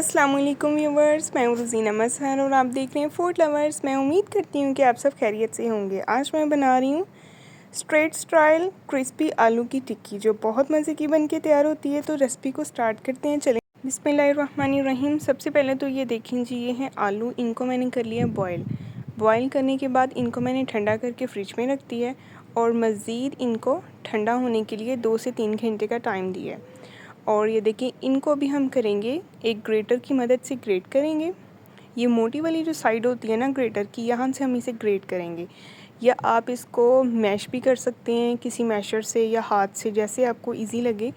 अस्सलाम वालेकुम व्यूवर्स, मैं हूँ रोज़ीना मज़हर और आप देख रहे हैं फूड लवर्स। मैं उम्मीद करती हूँ कि आप सब खैरियत से होंगे। आज मैं बना रही हूँ स्ट्रेट स्टाइल क्रिस्पी आलू की टिक्की, जो बहुत मज़े की बन के तैयार होती है। तो रेसिपी को स्टार्ट करते हैं, चलें। बिस्मिल्लाहिर्रहमानिर्रहीम। सबसे पहले तो ये देखें जी, ये हैं आलू। इनको मैंने कर लिया बॉयल करने के बाद इनको मैंने ठंडा करके फ्रिज में रख दिया है और मज़ीद इनको ठंडा होने के लिए 2 से 3 घंटे का टाइम दिया है। और ये देखिए, इनको भी हम करेंगे एक ग्रेटर की मदद से ग्रेट करेंगे। ये मोटी वाली जो साइड होती है ना ग्रेटर की, यहाँ से हम इसे ग्रेट करेंगे, या आप इसको मैश भी कर सकते हैं किसी मैशर से या हाथ से, जैसे आपको इजी लगे।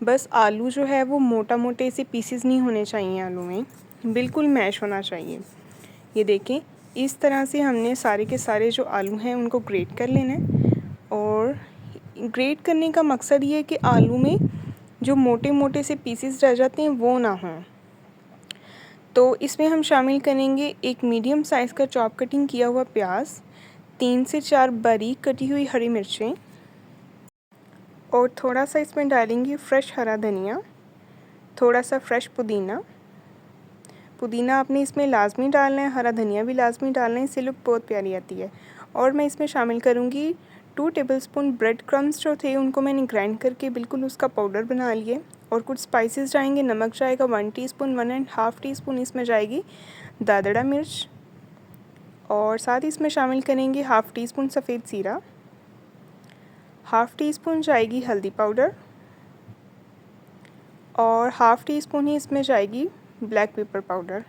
बस आलू जो है वो मोटे से पीसेस नहीं होने चाहिए, आलू में बिल्कुल मैश होना चाहिए। ये देखें, इस तरह से हमने सारे के सारे जो आलू हैं उनको ग्रेट कर लेना है। और ग्रेट करने का मकसद ये है कि आलू में जो मोटे से पीसेस रह जाते हैं वो ना हों। तो इसमें हम शामिल करेंगे एक मीडियम साइज़ का चॉप कटिंग किया हुआ प्याज, 3 से 4 बारीक कटी हुई हरी मिर्चें, और थोड़ा सा इसमें डालेंगे फ्रेश हरा धनिया, थोड़ा सा फ्रेश पुदीना आपने इसमें लाजमी डालना है, हरा धनिया भी लाजमी डालना है, इससे लुक बहुत प्यारी आती है। और मैं इसमें शामिल करूँगी 2 टेबलस्पून ब्रेड क्रम्स जो थे उनको मैंने ग्राइंड करके बिल्कुल उसका पाउडर बना लिए। और कुछ स्पाइसेस जाएंगे, नमक जाएगा 1 टीस्पून, 1 1/2 टीस्पून इसमें जाएगी दादड़ा मिर्च, और साथ ही इसमें शामिल करेंगे 1/2 टीस्पून सफ़ेद ज़ीरा, 1/2 टीस्पून जाएगी हल्दी पाउडर, और 1/2 टीस्पून ही इसमें जाएगी ब्लैक पेपर पाउडर,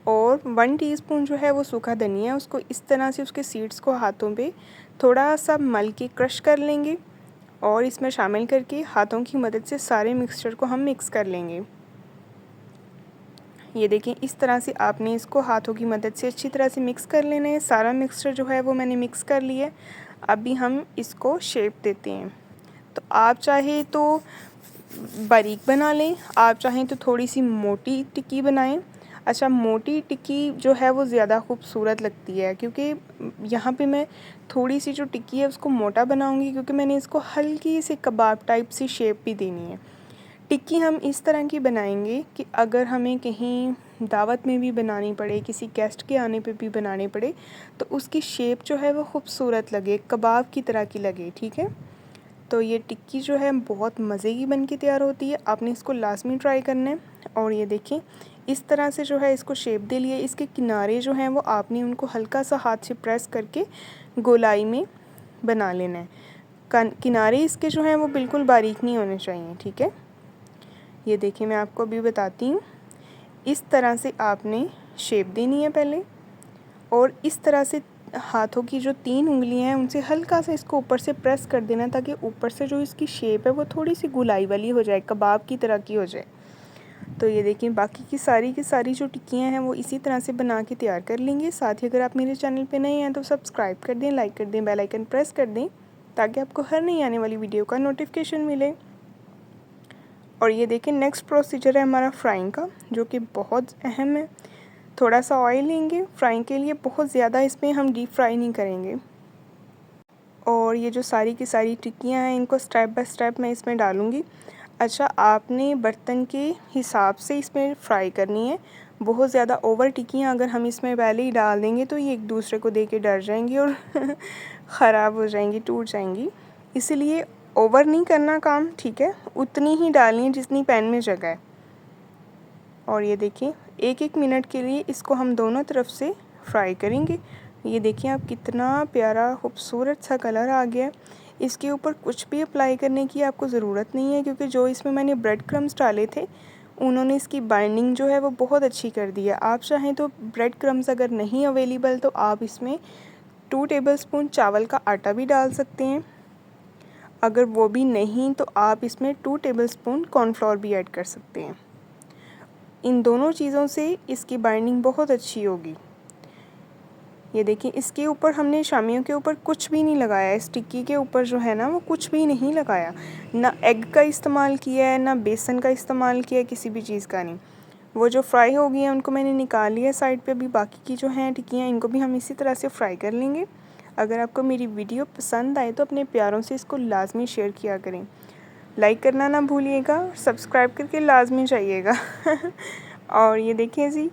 और 1 टीस्पून जो है वो सूखा धनिया। उसको इस तरह से उसके सीड्स को हाथों पे थोड़ा सा मल के क्रश कर लेंगे और इसमें शामिल करके हाथों की मदद से सारे मिक्सचर को हम मिक्स कर लेंगे। ये देखें, इस तरह से आपने इसको हाथों की मदद से अच्छी तरह से मिक्स कर लेना है। सारा मिक्सचर जो है वो मैंने मिक्स कर लिया है। अभी हम इसको शेप देते हैं। तो आप चाहे तो बारीक बना लें, आप चाहें तो थोड़ी सी मोटी टिक्की बनाएं। अच्छा, मोटी टिक्की जो है वो ज़्यादा खूबसूरत लगती है, क्योंकि यहाँ पे मैं थोड़ी सी जो टिक्की है उसको मोटा बनाऊंगी, क्योंकि मैंने इसको हल्की सी कबाब टाइप सी शेप भी देनी है। टिक्की हम इस तरह की बनाएंगे कि अगर हमें कहीं दावत में भी बनानी पड़े, किसी गेस्ट के आने पे भी बनाने पड़े, तो उसकी शेप जो है वो खूबसूरत लगे, कबाब की तरह की लगे। ठीक है, तो ये टिक्की जो है बहुत मज़े की बन के तैयार होती है। आपने इसको लाजमी ट्राई करना है। और ये देखें, इस तरह से जो है इसको शेप दे लिए। इसके किनारे जो हैं वो आपने उनको हल्का सा हाथ से प्रेस करके गोलाई में बना लेना है। किनारे इसके जो हैं वो बिल्कुल बारीक नहीं होने चाहिए। ठीक है, ये देखिए, मैं आपको अभी बताती हूँ। इस तरह से आपने शेप देनी है पहले, और इस तरह से हाथों की जो 3 उंगलियां हैं उनसे हल्का सा इसको ऊपर से प्रेस कर देना, ताकि ऊपर से जो इसकी शेप है वो थोड़ी सी गुलाई वाली हो जाए, कबाब की तरह की हो जाए। तो ये देखिए, बाकी की सारी जो टिक्कियाँ हैं वो इसी तरह से बना के तैयार कर लेंगे। साथ ही अगर आप मेरे चैनल पे नए हैं तो सब्सक्राइब कर दें, लाइक कर दें, बेल आइकन प्रेस कर दें, ताकि आपको हर नई आने वाली वीडियो का नोटिफिकेशन मिले। और ये देखें, नेक्स्ट प्रोसीजर है हमारा फ्राइंग का, जो कि बहुत अहम है। थोड़ा सा ऑयल लेंगे फ्राइंग के लिए, बहुत ज़्यादा इसमें हम डीप फ्राई नहीं करेंगे। और ये जो सारी की सारी टिक्कियाँ हैं इनको स्टेप बाय स्टेप मैं इसमें डालूँगी। अच्छा, आपने बर्तन के हिसाब से इसमें फ्राई करनी है। बहुत ज़्यादा ओवर टिक्कियाँ अगर हम इसमें पहले ही डाल देंगे तो ये एक दूसरे को देख के डर जाएंगी और ख़राब हो जाएंगी, टूट जाएंगी। इसलिए ओवर नहीं करना काम, ठीक है, उतनी ही डालनी है जितनी पैन में जगह है। और ये देखिए, 1-1 मिनट के लिए इसको हम दोनों तरफ से फ्राई करेंगे। ये देखिए आप, कितना प्यारा खूबसूरत सा कलर आ गया है। इसके ऊपर कुछ भी अप्लाई करने की आपको ज़रूरत नहीं है, क्योंकि जो इसमें मैंने ब्रेड क्रम्स डाले थे उन्होंने इसकी बाइंडिंग जो है वो बहुत अच्छी कर दी है। आप चाहें तो ब्रेड क्रम्स अगर नहीं अवेलेबल तो आप इसमें 2 टेबलस्पून चावल का आटा भी डाल सकते हैं। अगर वो भी नहीं तो आप इसमें 2 टेबलस्पून कॉर्नफ्लोर भी ऐड कर सकते हैं। इन दोनों चीज़ों से इसकी बाइंडिंग बहुत अच्छी होगी। ये देखिए, इसके ऊपर हमने शामियों के ऊपर कुछ भी नहीं लगाया, इस टिक्की के ऊपर जो है ना वो कुछ भी नहीं लगाया। ना एग का इस्तेमाल किया है, ना बेसन का इस्तेमाल किया है, किसी भी चीज़ का नहीं। वो जो फ्राई हो गई हैं उनको मैंने निकाल लिया साइड पे। अभी बाकी की जो हैं टिक्कियाँ इनको भी हम इसी तरह से फ्राई कर लेंगे। अगर आपको मेरी वीडियो पसंद आए तो अपने प्यारों से इसको लाजमी शेयर किया करें। लाइक करना ना भूलिएगा, सब्सक्राइब करके लाजमी जाइएगा। और ये देखें जी,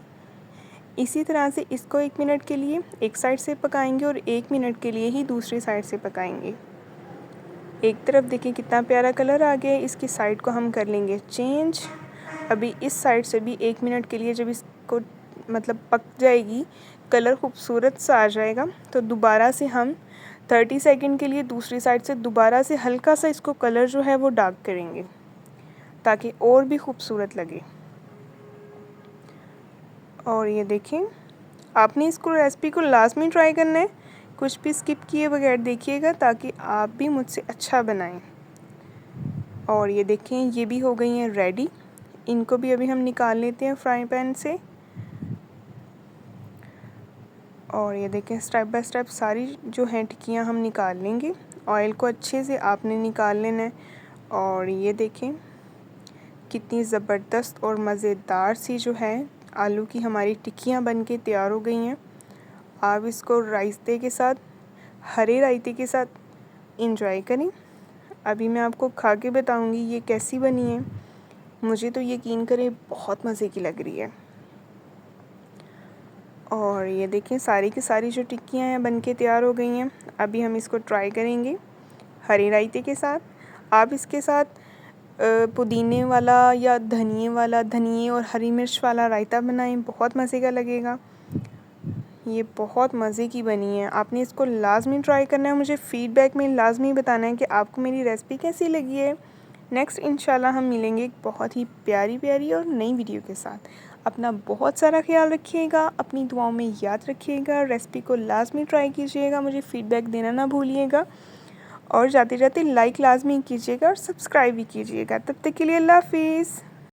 इसी तरह से इसको 1 मिनट के लिए एक साइड से पकाएंगे और 1 मिनट के लिए ही दूसरी साइड से पकाएंगे। एक तरफ देखिए कितना प्यारा कलर आ गया है, इसकी साइड को हम कर लेंगे चेंज। अभी इस साइड से भी 1 मिनट के लिए जब इसको मतलब पक जाएगी, कलर खूबसूरत सा आ जाएगा, तो दोबारा से हम 30 सेकंड के लिए दूसरी साइड से दोबारा से हल्का सा इसको कलर जो है वो डार्क करेंगे ताकि और भी खूबसूरत लगे। और ये देखें, आपने इसको रेसिपी को लाजमी ट्राई करना है, कुछ भी स्किप किए बगैर देखिएगा ताकि आप भी मुझसे अच्छा बनाएं। और ये देखें, ये भी हो गई हैं रेडी। इनको भी अभी हम निकाल लेते हैं फ्राई पैन से। और ये देखें, स्टेप बाय स्टेप सारी जो हैं टिक्कियाँ हम निकाल लेंगे। ऑयल को अच्छे से आपने निकाल लेना है। और ये देखें कितनी ज़बरदस्त और मज़ेदार सी जो है आलू की हमारी टिक्कियाँ बन के तैयार हो गई हैं। आप इसको रायते के साथ, हरे रायते के साथ इंजॉय करें। अभी मैं आपको खा के बताऊंगी ये कैसी बनी है। मुझे तो यकीन करें बहुत मज़े की लग रही है। और ये देखें सारी की सारी जो टिक्कियाँ हैं बन के तैयार हो गई हैं। अभी हम इसको ट्राई करेंगे हरे रायते के साथ। आप इसके साथ पुदीने वाला या धनिए और हरी मिर्च वाला रायता बनाएं, बहुत मज़े का लगेगा। ये बहुत मज़े की बनी है, आपने इसको लाजमी ट्राई करना है। मुझे फ़ीडबैक में लाजमी बताना है कि आपको मेरी रेसिपी कैसी लगी है। नेक्स्ट इंशाल्लाह हम मिलेंगे एक बहुत ही प्यारी और नई वीडियो के साथ। अपना बहुत सारा ख्याल रखिएगा, अपनी दुआओं में याद रखिएगा, रेसिपी को लाजमी ट्राई कीजिएगा, मुझे फ़ीडबैक देना ना भूलिएगा। और जाते जाते लाइक लाजमी कीजिएगा और सब्सक्राइब भी कीजिएगा। तब तक के लिए अल्लाह हाफिज़।